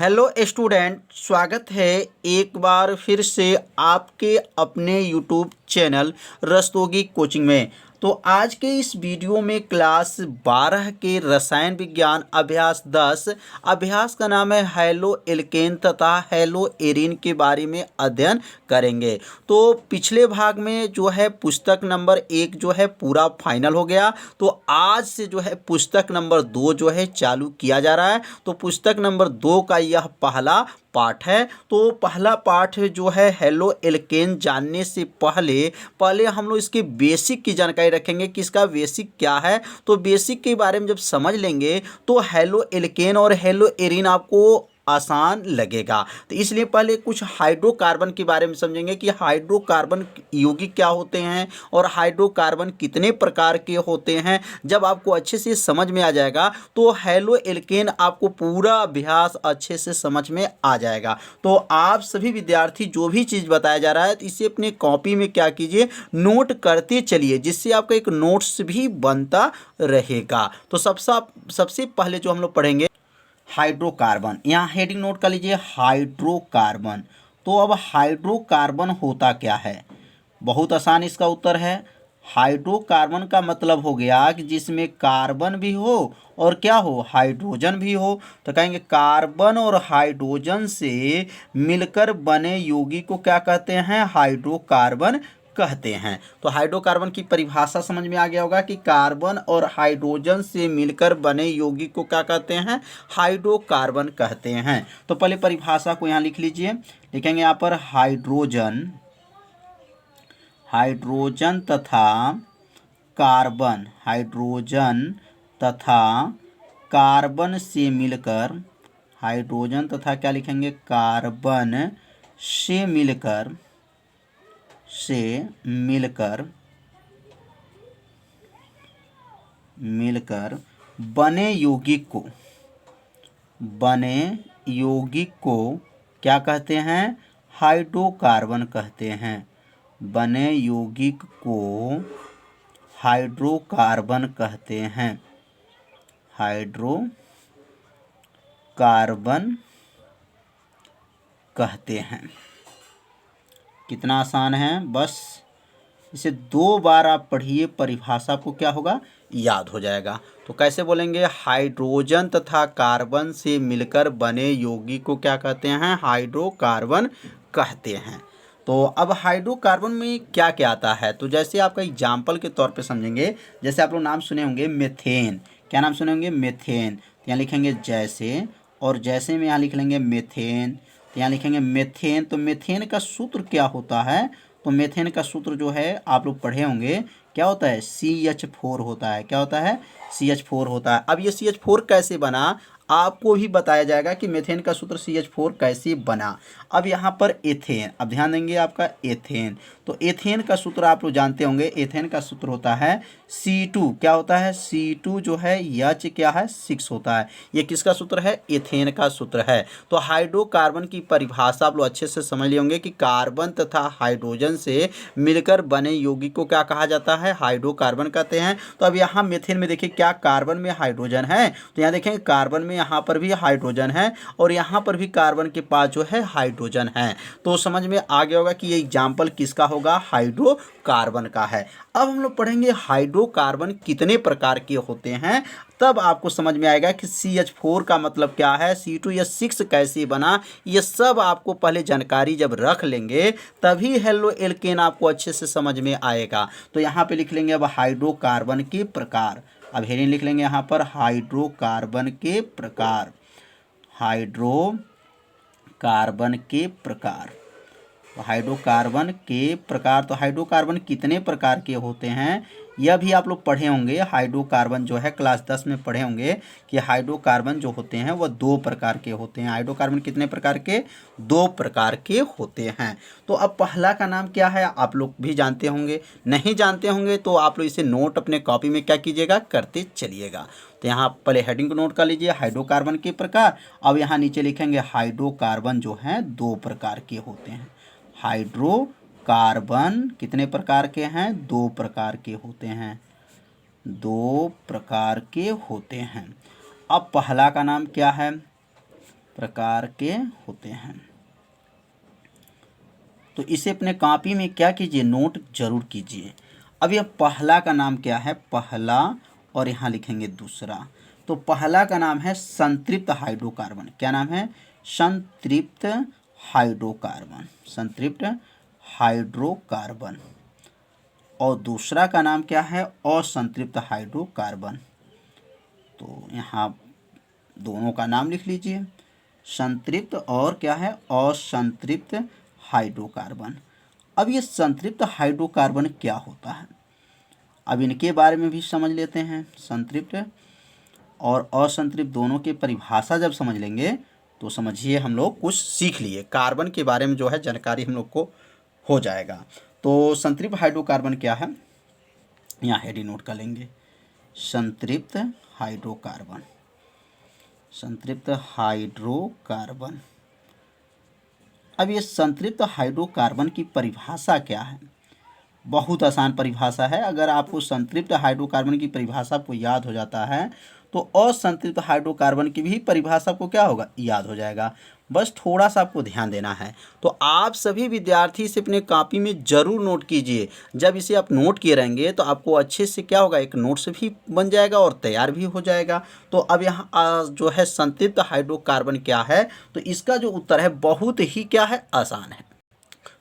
Hello student, स्वागत है एक बार फिर से आपके अपने यूट्यूब चैनल रस्तोगी कोचिंग में। तो आज के इस वीडियो में क्लास 12 के रसायन विज्ञान अभ्यास 10 अभ्यास का नाम है हैलो एल्केन तथा हैलो एरीन के बारे में अध्ययन करेंगे। तो पिछले भाग में जो है पुस्तक नंबर 1 जो है पूरा फाइनल हो गया। तो आज से जो है पुस्तक नंबर 2 जो है चालू किया जा रहा है। तो पुस्तक नंबर 2 का यह पहला पाठ है। तो पहला पाठ जो है हेलो एल्केन जानने से पहले हम लोग इसके बेसिक की जानकारी रखेंगे कि इसका बेसिक क्या है। तो बेसिक के बारे में जब समझ लेंगे तो हेलो एल्केन और हेलो एरीन आपको आसान लगेगा। तो इसलिए पहले कुछ हाइड्रोकार्बन के बारे में समझेंगे कि हाइड्रोकार्बन यौगिक क्या होते हैं और हाइड्रोकार्बन कितने प्रकार के होते हैं। जब आपको अच्छे से समझ में आ जाएगा तो हेलो एल्केन आपको पूरा अभ्यास अच्छे से समझ में आ जाएगा। तो आप सभी विद्यार्थी जो भी चीज़ बताया जा रहा है तो इसे अपने कॉपी में क्या कीजिए, नोट करते चलिए, जिससे आपका एक नोट्स भी बनता रहेगा। तो सबसे पहले जो हम लोग पढ़ेंगे हाइड्रोकार्बन, यहाँ हेडिंग नोट कर लीजिए हाइड्रोकार्बन। तो अब हाइड्रोकार्बन होता क्या है? बहुत आसान इसका उत्तर है। हाइड्रोकार्बन का मतलब हो गया कि जिसमें कार्बन भी हो और क्या हो, हाइड्रोजन भी हो। तो कहेंगे कार्बन और हाइड्रोजन से मिलकर बने यौगिक को क्या कहते हैं? हाइड्रोकार्बन कहते हैं। तो हाइड्रोकार्बन की परिभाषा समझ में आ गया होगा कि कार्बन और हाइड्रोजन से मिलकर बने यौगिक को क्या कहते हैं? हाइड्रोकार्बन कहते हैं। तो पहले परिभाषा को यहाँ लिख लीजिए। लिखेंगे यहाँ पर हाइड्रोजन तथा कार्बन, हाइड्रोजन तथा कार्बन से मिलकर, हाइड्रोजन तथा क्या लिखेंगे? कार्बन से मिलकर बने यौगिक को क्या कहते हैं? हाइड्रोकार्बन कहते हैं। बने यौगिक को हाइड्रोकार्बन कहते हैं। हाइड्रोकार्बन कहते हैं। कितना आसान है, बस इसे 2 बार आप पढ़िए, परिभाषा को क्या होगा, याद हो जाएगा। तो कैसे बोलेंगे? हाइड्रोजन तथा कार्बन से मिलकर बने यौगिक को क्या कहते हैं? हाइड्रोकार्बन कहते हैं। तो अब हाइड्रोकार्बन में क्या क्या आता है, तो जैसे आपका एग्जाम्पल के तौर पे समझेंगे। जैसे आप लोग नाम सुने होंगे मेथेन, क्या नाम सुने होंगे? मेथेन। तो यहाँ लिखेंगे जैसे, और जैसे में यहाँ लिख लेंगे मेथेन। तो यहाँ लिखेंगे मेथेन। तो मेथेन का सूत्र क्या होता है? तो मेथेन का सूत्र जो है आप लोग पढ़े होंगे, क्या होता है? CH4 होता है। क्या होता है? CH4 होता है। अब ये CH4 कैसे बना आपको भी बताया जाएगा कि मेथेन का सूत्र CH4 कैसे बना। अब यहाँ पर एथेन, अब ध्यान देंगे आपका एथेन। तो एथेन का सूत्र आप लोग जानते होंगे, एथेन का सूत्र होता है C2। क्या होता है? C2 जो है H क्या है? 6 होता है। ये किसका सूत्र है? एथेन का सूत्र है। तो हाइड्रोकार्बन की परिभाषा आप लोग अच्छे से समझ लिए होंगे कि कार्बन तथा हाइड्रोजन से मिलकर बने यौगिक को क्या कहा जाता है? हाइड्रोकार्बन कहते हैं। तो अब यहाँ मेथेन में देखिए क्या कार्बन में हाइड्रोजन है, तो यहाँ देखेंगे कार्बन में यहाँ पर भी हाइड्रोजन है और यहाँ पर भी कार्बन के पास जो है हाइड्रोजन है। तो समझ में आ गया होगा कि ये एग्जाम्पल किसका होगा? हाइड्रोकार्बन का है। अब हम लोग पढ़ेंगे हाइड्रोकार्बन कितने प्रकार के होते हैं, तब आपको समझ में आएगा कि CH4 का मतलब क्या है, C2 या 6 कैसे बना। ये सब आपको पहले जानकारी जब रख लेंगे तभी हेलो एल्केन आपको अच्छे से समझ में आएगा। तो यहाँ पे लिख लेंगे अब हाइड्रोकार्बन के प्रकार। अब हेडिंग लिख लेंगे यहाँ पर हाइड्रोकार्बन के प्रकार, हाइड्रोकार्बन के प्रकार। तो हाइड्रोकार्बन के प्रकार, तो हाइड्रोकार्बन कितने प्रकार के होते हैं यह भी आप लोग पढ़े होंगे। हाइड्रोकार्बन जो है क्लास 10 में पढ़े होंगे कि हाइड्रोकार्बन जो होते हैं वह 2 प्रकार के होते हैं। हाइड्रोकार्बन कितने प्रकार के? 2 प्रकार के होते हैं। तो अब पहला का नाम क्या है आप लोग भी जानते होंगे, नहीं जानते होंगे तो आप लोग इसे नोट अपने कॉपी में क्या कीजिएगा, करते चलिएगा। तो यहाँ पहले हेडिंग को नोट कर लीजिए हाइड्रोकार्बन के प्रकार। अब यहाँ नीचे लिखेंगे हाइड्रोकार्बन जो है 2 प्रकार के होते हैं। हाइड्रोकार्बन कितने प्रकार के हैं? 2 प्रकार के होते हैं। 2 प्रकार के होते हैं। अब पहला का नाम क्या है? प्रकार के होते हैं। तो इसे अपने कॉपी में क्या कीजिए, नोट जरूर कीजिए। अब यह पहला का नाम क्या है, पहला, और यहाँ लिखेंगे दूसरा। तो पहला का नाम है संतृप्त हाइड्रोकार्बन। क्या नाम है, संतृप्त हाइड्रोकार्बन, संतृप्त हाइड्रोकार्बन। और दूसरा का नाम क्या है, असंतृप्त हाइड्रोकार्बन। तो यहाँ दोनों का नाम लिख लीजिए, संतृप्त और क्या है, असंतृप्त हाइड्रोकार्बन। अब ये संतृप्त हाइड्रोकार्बन क्या होता है, अब इनके बारे में भी समझ लेते हैं। संतृप्त और असंतृप्त दोनों की परिभाषा जब समझ लेंगे तो समझिए हम लोग कुछ सीख लिए, कार्बन के बारे में जो है जानकारी हम लोग को हो जाएगा। तो संतृप्त हाइड्रोकार्बन क्या है, यहाँ हेडिंग नोट कर लेंगे, संतृप्त हाइड्रोकार्बन, संतृप्त हाइड्रोकार्बन। अब ये संतृप्त हाइड्रोकार्बन की परिभाषा क्या है, बहुत आसान परिभाषा है। अगर आपको संतृप्त हाइड्रोकार्बन की परिभाषा आपको याद हो जाता है तो असंतृप्त हाइड्रोकार्बन की भी परिभाषा आपको क्या होगा, याद हो जाएगा। बस थोड़ा सा आपको ध्यान देना है। तो आप सभी विद्यार्थी इसे अपने कॉपी में ज़रूर नोट कीजिए। जब इसे आप नोट किए रहेंगे तो आपको अच्छे से क्या होगा, एक नोट्स भी बन जाएगा और तैयार भी हो जाएगा। तो अब यहाँ जो है संतृप्त हाइड्रोकार्बन क्या है, तो इसका जो उत्तर है बहुत ही क्या है, आसान है।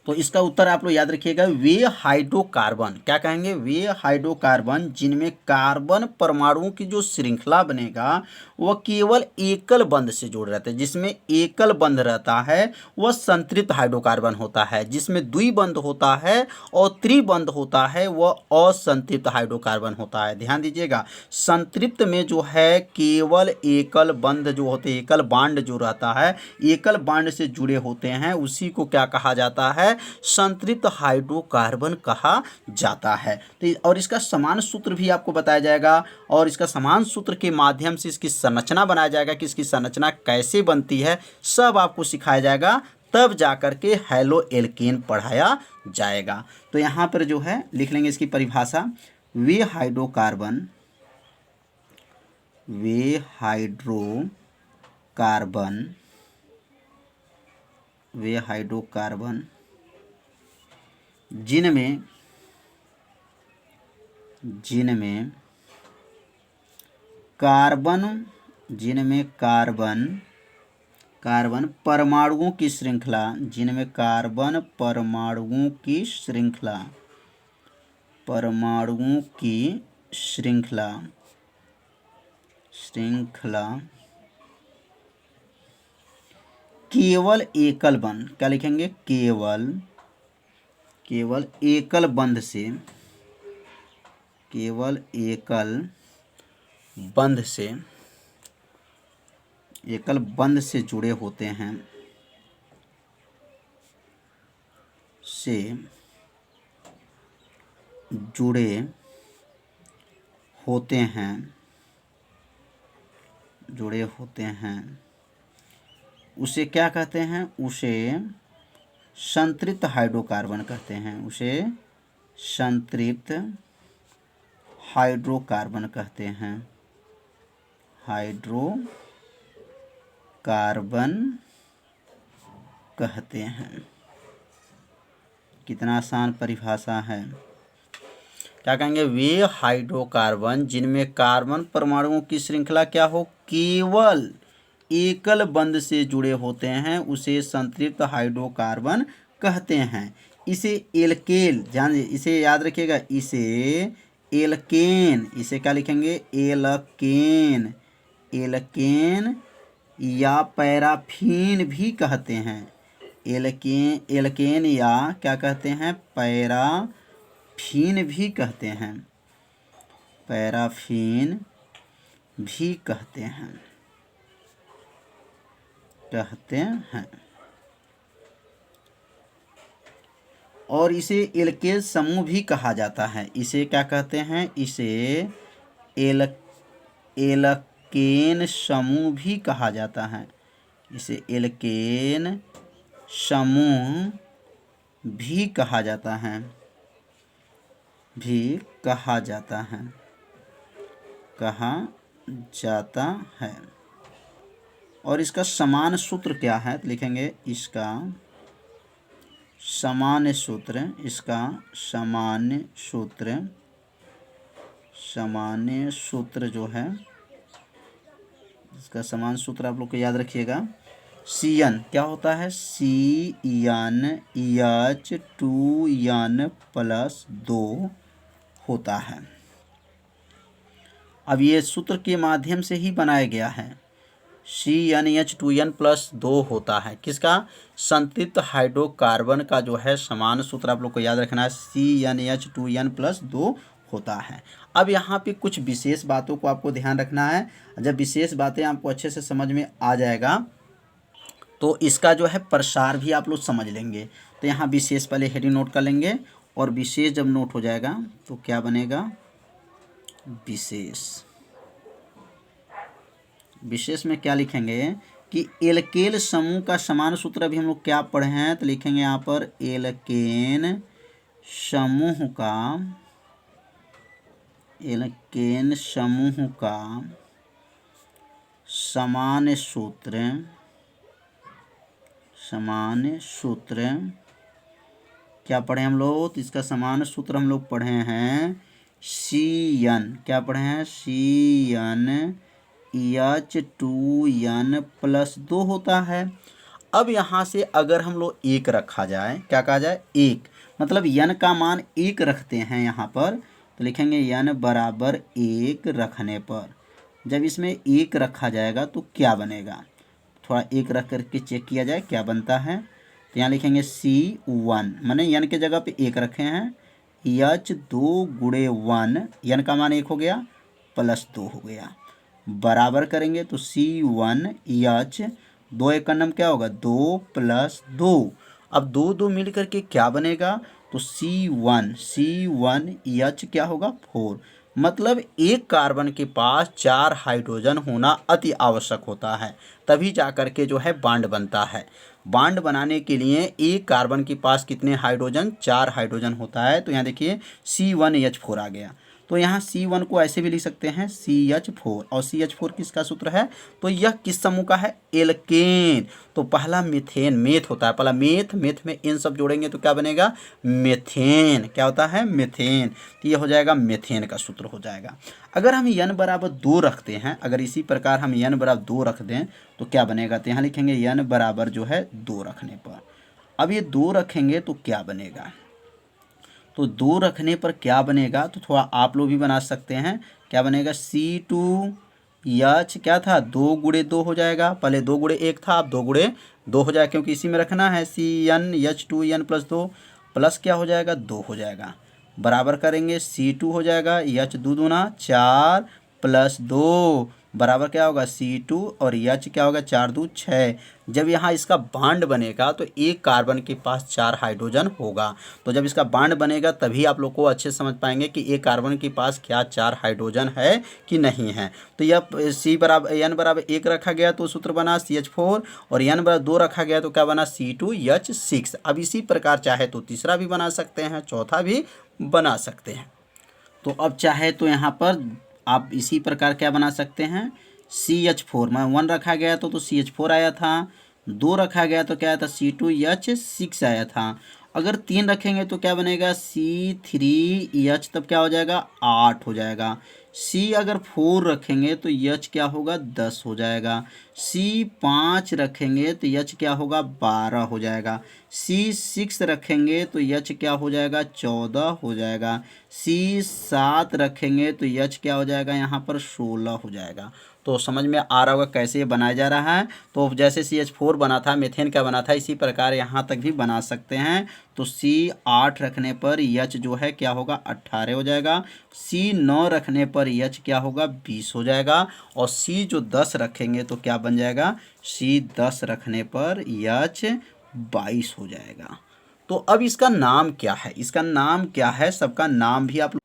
तो इसका उत्तर आप लोग याद रखिएगा, वे हाइड्रोकार्बन, क्या कहेंगे, वे हाइड्रोकार्बन जिनमें कार्बन परमाणुओं की जो श्रृंखला बनेगा वह केवल एकल बंध से जुड़ रहते हैं। जिसमें एकल बंध रहता है वह संतृप्त हाइड्रोकार्बन होता है, जिसमें द्विबंध होता है और त्रिबंध होता है वह असंतृप्त हाइड्रोकार्बन होता है। ध्यान दीजिएगा, संतृप्त में जो है केवल एकल बंध जो होते हैं, एकल बांड जो रहता है, एकल बांड से जुड़े होते हैं, उसी को क्या कहा जाता है, संतृप्त हाइड्रोकार्बन कहा जाता है। तो और इसका समान सूत्र भी आपको बताया जाएगा और इसका समान सूत्र के माध्यम से इसकी संरचना बनाया जाएगा कि इसकी संरचना कैसे बनती है, सब आपको सिखाया जाएगा। तब जाकर के हैलो एल्केन पढ़ाया जाएगा। तो यहाँ पर जो है लिख लेंगे इसकी परिभाषा, वे हाइड्रोकार्बन, वे हाइड्रोकार्बन, वे हाइड्रोकार्बन जिनमें कार्बन, जिनमें कार्बन परमाणुओं की श्रृंखला, जिनमें कार्बन परमाणुओं की श्रृंखला, परमाणुओं की श्रृंखला केवल एकल बंध, क्या लिखेंगे, केवल एकल बंध से, केवल एकल बंध से, एकल बंध से जुड़े होते हैं, से जुड़े होते हैं, जुड़े होते हैं, उसे क्या कहते हैं, उसे संतृप्त हाइड्रोकार्बन कहते हैं, उसे संतृप्त हाइड्रोकार्बन कहते हैं, हाइड्रोकार्बन कहते हैं। कितना आसान परिभाषा है। क्या कहेंगे, वे हाइड्रोकार्बन जिनमें कार्बन परमाणुओं की श्रृंखला क्या हो, केवल एकल बंध से जुड़े होते हैं, उसे संतृप्त हाइड्रोकार्बन कहते हैं। इसे एल्केन, ध्यान इसे याद रखिएगा, इसे एल्केन, इसे क्या लिखेंगे, एल्केन, एल्केन या पैराफीन भी कहते हैं। एल्केन या क्या कहते हैं, पैराफीन भी कहते हैं, पैराफीन भी कहते हैं, और इसे एल्केन समूह भी कहा जाता है। इसे क्या कहते हैं, इसे एल्केन समूह भी कहा जाता है, इसे एल्केन समूह भी कहा जाता है, भी कहा जाता है, कहा जाता है। और इसका समान सूत्र क्या है, तो लिखेंगे इसका सामान्य सूत्र, इसका सामान्य सूत्र जो है, इसका समान सूत्र आप लोग को याद रखिएगा। CN क्या होता है, CnH2n प्लस 2 होता है। अब ये सूत्र के माध्यम से ही बनाया गया है। CnH2n प्लस 2 होता है किसका, संतृप्त हाइड्रोकार्बन का जो है समान सूत्र आप लोग को याद रखना है, CnH2n प्लस 2 होता है। अब यहाँ पे कुछ विशेष बातों को आपको ध्यान रखना है। जब विशेष बातें आपको अच्छे से समझ में आ जाएगा तो इसका जो है प्रसार भी आप लोग समझ लेंगे। तो यहाँ विशेष पहले हेडिंग नोट कर लेंगे, और विशेष जब नोट हो जाएगा तो क्या बनेगा, विशेष में क्या लिखेंगे कि एल्केन समूह का समान सूत्र अभी हम लोग क्या पढ़े हैं, तो लिखेंगे यहाँ पर एल्केन समूह का समान सूत्र क्या पढ़े हम लोग, तो इसका समान सूत्र हम लोग पढ़े हैं CN, क्या पढ़े हैं, CnH2n प्लस 2 होता है। अब यहाँ से अगर हम लोग 1 रखा जाए, क्या कहा जाए, 1 मतलब n का मान 1 रखते हैं यहाँ पर, तो लिखेंगे n बराबर 1 रखने पर, जब इसमें 1 रखा जाएगा तो क्या बनेगा, थोड़ा 1 रख करके चेक किया जाए क्या बनता है। तो यहाँ लिखेंगे C1, मैंने n के जगह पे 1 रखे हैं, H2 गुणे 1, n का मान 1 हो गया प्लस 2 हो गया, बराबर करेंगे तो C1H 2 एक का नाम क्या होगा, 2 प्लस 2। अब 2 मिल करके क्या बनेगा, तो C1H क्या होगा, 4। मतलब एक कार्बन के पास 4 हाइड्रोजन होना अति आवश्यक होता है, तभी जा कर के जो है बॉन्ड बनता है। बॉन्ड बनाने के लिए एक कार्बन के पास कितने हाइड्रोजन, 4 हाइड्रोजन होता है। तो यहाँ देखिए C1H4 आ गया, तो यहाँ C1 को ऐसे भी लिख सकते हैं CH4, और CH4 किसका सूत्र है, तो यह किस समूह का है, एल्केन। तो पहला मीथेन, मेथ होता है, पहला मेथ में इन सब जोड़ेंगे तो क्या बनेगा, मेथेन, क्या होता है, मेथेन। तो यह हो जाएगा मेथेन का सूत्र हो जाएगा। अगर हम n बराबर 2 रखते हैं, अगर इसी प्रकार हम n बराबर 2 रख दें तो क्या बनेगा, तो यहाँ लिखेंगे n बराबर जो है 2 रखने पर। अब ये 2 रखेंगे तो क्या बनेगा, तो 2 रखने पर क्या बनेगा, तो थोड़ा आप लोग भी बना सकते हैं, क्या बनेगा, C2H क्या था, 2 गुणे 2 हो जाएगा, पहले 2 गुणे 1 था, अब 2 गुणे 2 हो जाएगा, क्योंकि इसी में रखना है CnH2n प्लस 2, प्लस क्या हो जाएगा, 2 हो जाएगा, बराबर करेंगे C2 हो जाएगा H 2 दूना 4 प्लस 2, बराबर क्या होगा C2, और H क्या होगा, 4 2 6। जब यहाँ इसका बॉन्ड बनेगा तो एक कार्बन के पास 4 हाइड्रोजन होगा, तो जब इसका बॉन्ड बनेगा तभी आप लोग को अच्छे से समझ पाएंगे कि एक कार्बन के पास क्या 4 हाइड्रोजन है कि नहीं है। तो यह n बराबर 1 रखा गया तो सूत्र बना CH4, और n बराबर 2 रखा गया तो क्या बना C2H6। अब इसी प्रकार चाहे तो तीसरा भी बना सकते हैं, चौथा भी बना सकते हैं। तो अब चाहे तो यहाँ पर आप इसी प्रकार क्या बना सकते हैं, CH4 में 1 रखा गया तो CH4 आया था, 2 रखा गया तो क्या आया था, C2H6 आया था। अगर 3 रखेंगे तो क्या बनेगा, C3H, तब क्या हो जाएगा, 8 हो जाएगा। C अगर 4 रखेंगे तो H क्या होगा, 10 हो जाएगा। C5 रखेंगे तो H क्या होगा, 12 हो जाएगा। C6 रखेंगे तो H क्या हो जाएगा, 14 हो जाएगा। C7 रखेंगे तो H क्या हो जाएगा, यहाँ पर 16 हो जाएगा। तो समझ में आ रहा होगा कैसे ये बनाया जा रहा है। तो जैसे CH4 बना था, मेथेन का बना था, इसी प्रकार यहाँ तक भी बना सकते हैं। तो C8 रखने पर H जो है क्या होगा, 18 हो जाएगा। C9 रखने पर H क्या होगा, 20 हो जाएगा। और C जो 10 रखेंगे तो क्या बन जाएगा, C10 रखने पर H 22 हो जाएगा। तो अब इसका नाम क्या है, इसका नाम क्या है, सबका नाम भी आप,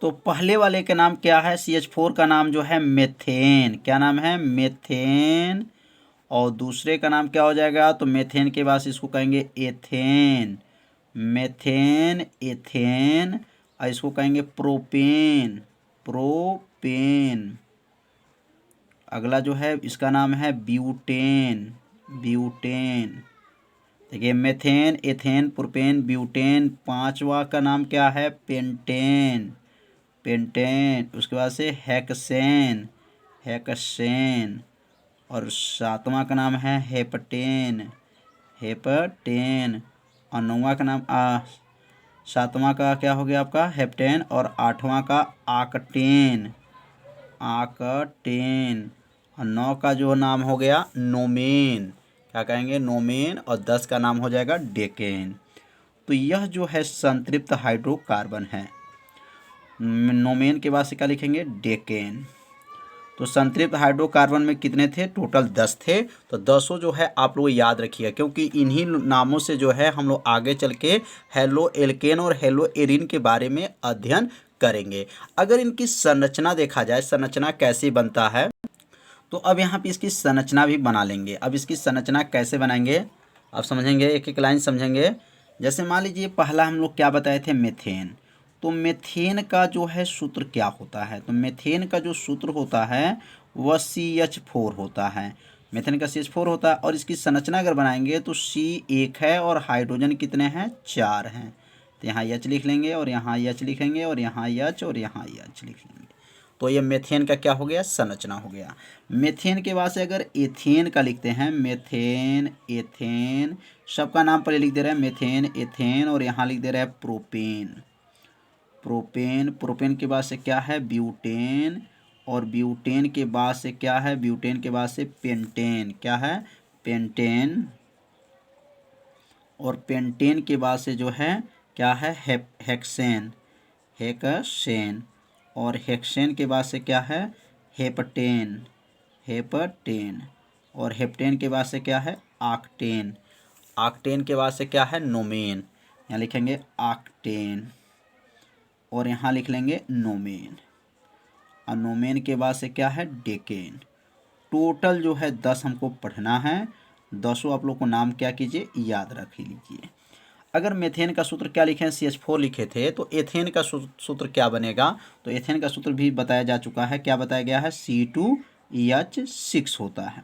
तो पहले वाले का नाम क्या है, CH4 का नाम जो है मेथेन, क्या नाम है, मेथेन। और दूसरे का नाम क्या हो जाएगा, तो मेथेन के बाद इसको कहेंगे एथेन, मेथेन, एथेन। और इसको कहेंगे प्रोपेन, प्रोपेन। अगला जो है इसका नाम है ब्यूटेन। ब्यूटेन देखिए, मेथेन, एथेन, प्रोपेन, ब्यूटेन। पांचवा का नाम क्या है? पेंटेन। पेंटेन। उसके बाद से हेक्सेन। हेक्सेन। और सातवां का नाम है हेप्टेन। हेप्टेन। और नौवां का नाम सातवां का क्या हो गया आपका? हेप्टेन। और आठवां का आक्टेन। आक्टेन। और 9 का जो नाम हो गया नोमेन। क्या कहेंगे? नोमेन। और 10 का नाम हो जाएगा डेकेन। तो यह जो है संतृप्त हाइड्रोकार्बन है। नोमेन के बाद से क्या लिखेंगे? डेकेन। तो संतृप्त हाइड्रोकार्बन में कितने थे? टोटल 10 थे। तो 10 जो है आप लोग याद रखिएगा, क्योंकि इन्हीं नामों से जो है हम लोग आगे चल के हेलो एल्केन और हेलो एरिन के बारे में अध्ययन करेंगे। अगर इनकी संरचना देखा जाए, संरचना कैसे बनता है, तो अब यहाँ पे इसकी संरचना भी बना लेंगे। अब इसकी संरचना कैसे बनाएंगे आप समझेंगे, एक एक लाइन समझेंगे। जैसे मान लीजिए पहला हम लोग क्या बताए थे? मेथेन। तो मेथेन का जो है सूत्र क्या होता है? तो मेथेन का जो सूत्र होता है वह CH4 होता है। मेथेन का CH4 होता है। और इसकी संरचना अगर बनाएंगे तो C एक है और हाइड्रोजन कितने हैं? 4 हैं। तो यहाँ H लिख लेंगे और यहाँ H लिखेंगे और यहाँ H और यहाँ H लिख लेंगे। तो ये मेथेन का क्या हो गया? संरचना हो गया। मेथेन के बाद से अगर एथेन का लिखते हैं, मेथेन, एथेन, सबका नाम पहले लिख दे रहे हैं मेथेन, एथेन, और यहाँ लिख दे रहे हैं प्रोपेन। प्रोपेन। प्रोपेन के बाद से क्या है? ब्यूटेन। और ब्यूटेन के बाद से क्या है? ब्यूटेन के बाद से पेंटेन। क्या है? पेंटेन। और पेंटेन के बाद से जो है क्या है? हेक्सेन। हेक्सेन। और हेक्सेन के बाद से क्या है? हेप्टेन। हेप्टेन। और हेप्टेन के बाद से क्या है? आक्टेन। आक्टेन के बाद से क्या है? नोमेन। यहाँ लिखेंगे आक्टेन और यहाँ लिख लेंगे नोमेन। और नोमेन के बाद से क्या है? डेकेन। टोटल जो है 10 हमको पढ़ना है। 10 आप लोग को नाम क्या कीजिए? याद रख लीजिए। अगर मेथेन का सूत्र क्या लिखे हैं? CH4 लिखे थे, तो एथेन का सूत्र क्या बनेगा? तो एथेन का सूत्र भी बताया जा चुका है। क्या बताया गया है? C2EH6 होता है।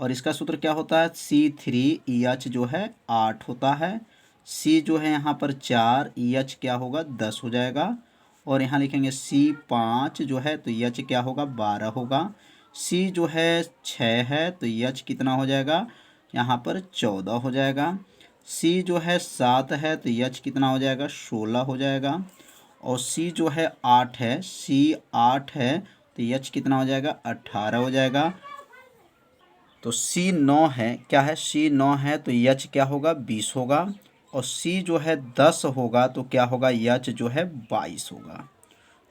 और इसका सूत्र क्या होता है? C3EH जो है 8 होता है। C जो है यहाँ पर 4, EH क्या होगा? 10 हो जाएगा। और यहाँ लिखेंगे C5 जो है तो EH क्या होगा? 12 होगा। C जो है 6 है तो EH कितना हो जाएगा? यहाँ पर 14 हो जाएगा। C जो है 7 है तो H कितना हो जाएगा? 16 हो जाएगा। और C जो है 8 है, C 8 है तो H कितना हो जाएगा? 18 हो जाएगा। तो C 9 है, क्या है? C 9 है तो H क्या होगा? 20 होगा। और C जो है 10 होगा तो क्या होगा? H जो है 22 होगा।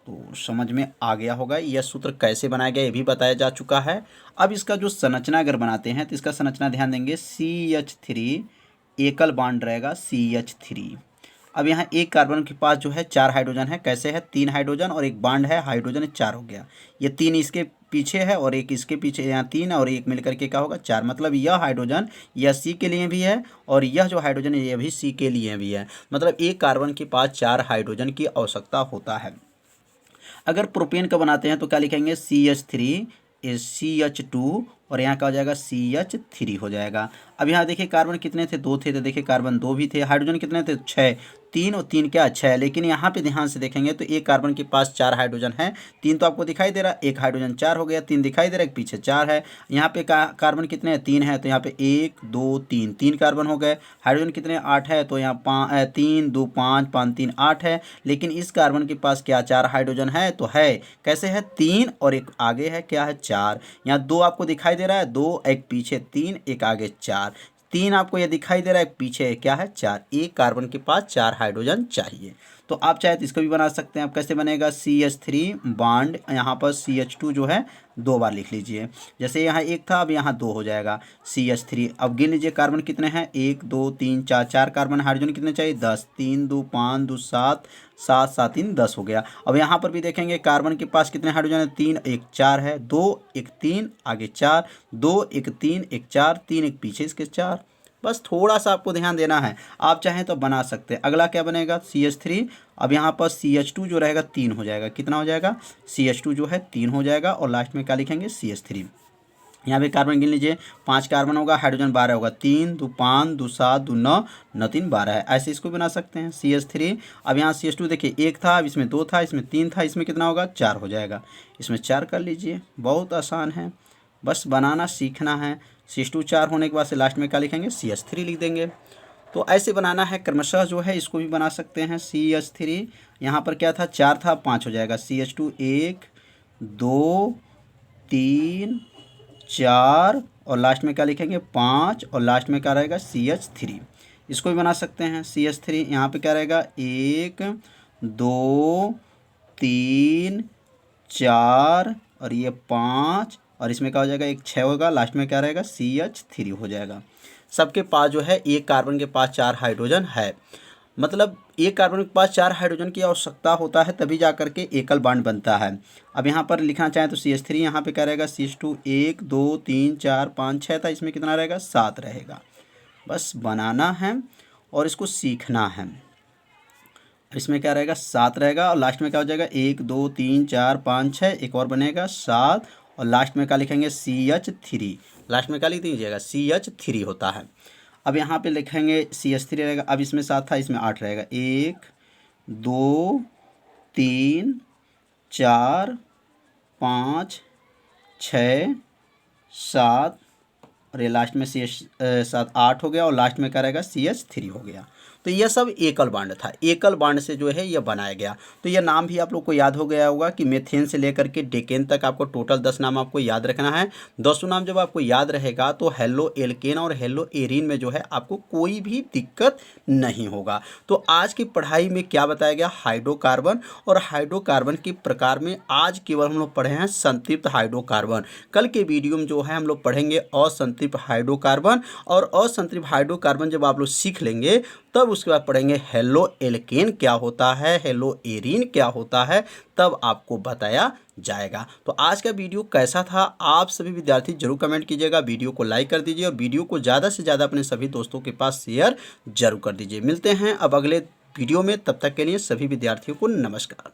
तो समझ में आ गया होगा। यह सूत्र कैसे बनाया गया ये भी बताया जा चुका है। अब इसका जो संरचना अगर बनाते हैं तो इसका संरचना ध्यान देंगे, CH3 एकल बॉन्ड रहेगा CH3। अब यहाँ एक कार्बन के पास जो है 4 हाइड्रोजन है। कैसे है? 3 हाइड्रोजन और एक बॉन्ड है, हाइड्रोजन 4 हो गया। ये 3 इसके पीछे है और एक इसके पीछे, यहाँ 3 और एक मिलकर के क्या होगा? 4। मतलब यह हाइड्रोजन यह C के लिए भी है और यह जो हाइड्रोजन है यह भी C के लिए भी है। मतलब एक कार्बन के पास 4 हाइड्रोजन की आवश्यकता होता है। अगर प्रोपेन का बनाते हैं तो क्या लिखेंगे? CH3 CH2 और यहाँ क्या हो जाएगा? CH3 हो जाएगा। अब यहाँ देखिए कार्बन कितने थे? 2 थे, तो देखिए कार्बन 2 भी थे। हाइड्रोजन कितने थे? 6। 3 और 3 क्या? 6। लेकिन यहाँ पे ध्यान से देखेंगे तो एक कार्बन के पास 4 हाइड्रोजन है। 3 तो आपको दिखाई दे रहा है, एक हाइड्रोजन 4 हो गया, 3 दिखाई दे रहा है, पीछे 4 है। यहाँ पे कार्बन कितने हैं? 3 है, तो यहाँ पे 1 2 3 3 कार्बन हो गए। हाइड्रोजन कितने? 8 है, तो यहाँ 3 2 5 5 3 8 है। लेकिन इस कार्बन के पास क्या 4 हाइड्रोजन है? तो है। कैसे है? 3 और एक आगे है, क्या है? 4। यहाँ 2 आपको दिखाई दे रहा है, 2, एक पीछे 3, एक आगे 4। 3 आपको ये दिखाई दे रहा है, एक पीछे क्या है? 4। एक कार्बन के पास 4 हाइड्रोजन चाहिए। तो आप चाहे तो इसको भी बना सकते हैं। आप कैसे बनेगा? CH3 बॉन्ड, यहाँ पर CH2 जो है 2 बार लिख लीजिए। जैसे यहाँ 1 था, अब यहाँ 2 हो जाएगा CH3। अब गिन लीजिए कार्बन कितने हैं? 1 2 3 4, 4 कार्बन। हाइड्रोजन कितने चाहिए? 10। 3 2 5 2 7, 7 7 3 10 हो गया। अब यहाँ पर भी देखेंगे कार्बन के पास कितने हाइड्रोजन है? 3 1 4 है, 2 1 3 आगे 4, 2 1 3 1 4, 3 एक पीछे इसके 4। बस थोड़ा सा आपको ध्यान देना है, आप चाहें तो बना सकते हैं। अगला क्या बनेगा CH3। अब यहाँ पर CH2 जो रहेगा 3 हो जाएगा, कितना हो जाएगा CH2 जो है 3 हो जाएगा और लास्ट में क्या लिखेंगे CH3। यहाँ पे कार्बन गिन लीजिए, 5 कार्बन होगा, हाइड्रोजन 12 होगा, 3 2 5 2 7 2 9 9 3 12 है, ऐसे इसको बना सकते हैं CH3। अब यहाँ CH2 देखिए 1 था, अब इसमें 2 था, इसमें 3 था, इसमें कितना होगा 4 हो जाएगा, इसमें 4 कर लीजिए। बहुत आसान है, बस बनाना सीखना है। CH2 4 होने के बाद से लास्ट में क्या लिखेंगे CH3 लिख देंगे। तो ऐसे बनाना है क्रमशः जो है, इसको भी बना सकते हैं CH3। यहाँ पर क्या था 4 था, 5 हो जाएगा, CH2 1 2 3 4 और लास्ट में क्या लिखेंगे 5 और लास्ट में क्या रहेगा CH3। इसको भी बना सकते हैं CH3। यहाँ पे क्या रहेगा 1 2 3 4 और ये 5 और इसमें क्या हो जाएगा एक 6 होगा, लास्ट में क्या रहेगा CH3 हो जाएगा। सबके पास जो है एक कार्बन के पास 4 हाइड्रोजन है, मतलब एक कार्बन के पास 4 हाइड्रोजन की आवश्यकता होता है, तभी जा करके एकल बॉन्ड बनता है। अब यहाँ पर लिखना चाहें तो CH3, यहाँ पे क्या रहेगा CH2 1 2 3 4 5 6 था, इसमें कितना रहेगा 7 रहेगा। बस बनाना है और इसको सीखना है। इसमें क्या रहेगा 7 रहेगा और लास्ट में क्या हो जाएगा 1 2 3 4 5 6, एक और बनेगा 7 और लास्ट में क्या लिखेंगे CH3। लास्ट में क्या लिख दीजिएगा CH3 होता है। अब यहाँ पे लिखेंगे CH3 रहेगा, अब इसमें 7 था, इसमें 8 रहेगा, 1 2 3 4 5 6 7 और ये लास्ट में CH7 8 हो गया और लास्ट में क्या रहेगा CH3 हो गया। तो यह सब एकल बॉन्ड था, एकल बॉन्ड से जो है यह बनाया गया। तो यह नाम भी आप लोग को याद हो गया होगा कि मेथेन से लेकर के डेकेन तक आपको टोटल 10 नाम आपको याद रखना है। 10 नाम जब आपको याद रहेगा तो हेलो एल्केन और हेलो एरीन में जो है आपको कोई भी दिक्कत नहीं होगा। तो आज की पढ़ाई में क्या बताया गया, हाइड्रोकार्बन और हाइड्रोकार्बन के प्रकार में आज केवल हम लोग पढ़े हैं संतृप्त हाइड्रोकार्बन। कल के वीडियो में जो है हम लोग पढ़ेंगे असंतृप्त हाइड्रोकार्बन, और असंतृप्त हाइड्रोकार्बन जब आप लोग सीख लेंगे तब उसके बाद पढ़ेंगे हेलो एल्केन क्या होता है, हेलो एरीन क्या होता है, तब आपको बताया जाएगा। तो आज का वीडियो कैसा था आप सभी विद्यार्थी जरूर कमेंट कीजिएगा, वीडियो को लाइक कर दीजिए और वीडियो को ज़्यादा से ज़्यादा अपने सभी दोस्तों के पास शेयर जरूर कर दीजिए। मिलते हैं अब अगले वीडियो में, तब तक के लिए सभी विद्यार्थियों को नमस्कार।